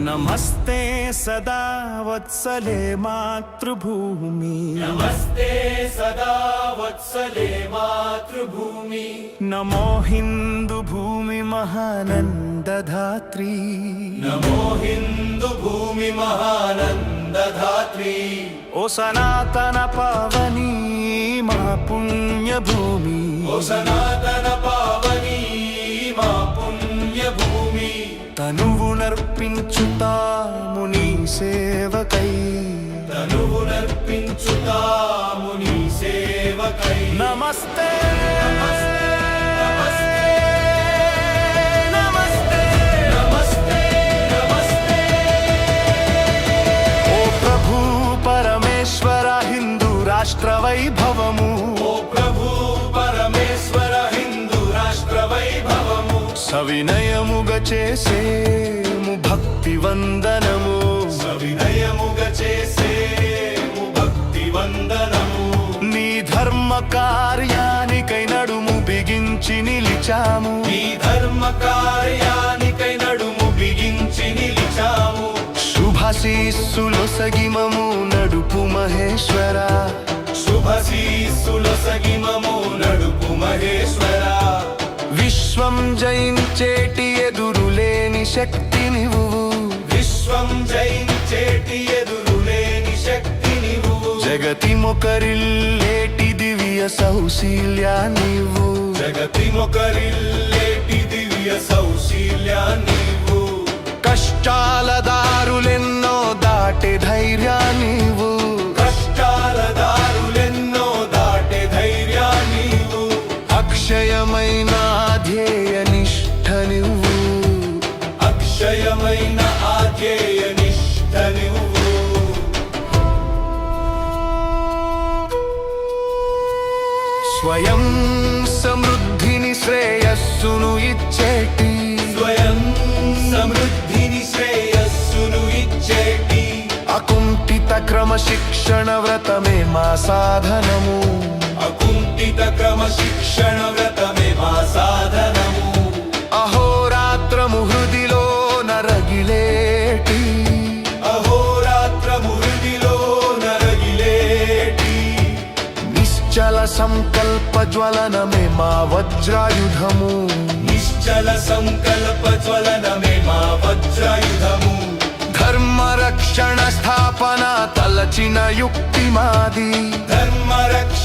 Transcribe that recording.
नमस्ते सदा वत्सले मातृभूमि, नमस्ते सदा वत्सले मातृभूमि। नमो हिंदू भूमि महानंदधात्री, नमो हिंदू भूमि महानंदधात्री। ओ सनातन पावनी मा पुण्य भूमि, ओ सनातन पावनी मा पुण्य भूमि। తనువునర్పించుతాము నీ సేవకై, తనువునర్పించుతాము నీ సేవకై। నమస్తే నమస్తే నమస్తే నమస్తే। ఓ ప్రభు పరమేశ్వర హిందూ రాష్ట్ర వైభవము, ఓ ప్రభు పరమేశ్వర హిందూ రాష్ట్ర వైభవము। సవినయముగ చేసేము భక్తి వందనము, సవినయముగ చేసేము భక్తి వందనము। నీ ధర్మ కార్యానికై నడుము బిగించి నిలిచాము, నీ ధర్మ కార్యానికై నడుము బిగించి నిలిచాము। శుభశీస్సులొసగిమము నడుపు మహేశ్వర, శుభశీస్సులొసగిమము నడుపు మహేశ్వర। విశ్వం జయించేటి ఎదురులేని శక్తినివు, విశ్వం జయించేటి ఎదురులేని శక్తి నీవు। జగతి మొకరిల్లేటి దివ్య సౌశీల్యానివు, జగతి మొకరిల్లేటి దివ్య సౌశీల్యానివు। కష్టాల దారులెన్నో దాటే ధైర్యానివు, కష్టాల దారులెన్నో దాటే ధైర్యానివు। అక్షయమైన ధ్యేయ నిష్ఠ నువ్వు, అక్షయమైన ఆధ్యేయ నిష్ఠ నువ్వు। స్వయం సమృద్ధిని శ్రేయస్సును ఇచ్చేటి, స్వయం సమృద్ధిని శ్రేయస్సును ఇచ్చేటి అకుంఠిత క్రమశిక్షణ వ్రతమే మా సాధనము, అకుంఠిత క్రమశిక్షణ వ్రతమే మా సాధనము। అహోరాత్రము హృదిలో నరగిలేటి, అహోరాత్రము హృదిలో నరగిలేటి నిశ్చల సంకల్ప జ్వలనమే మా వజ్రాయుధము, నిశ్చల సంకల్ప జ్వలనమే మా వజ్రాయుధము। ధర్మ రక్షణ స్థాపన తలచిన యుక్తి మాది, ధర్మ రక్షణ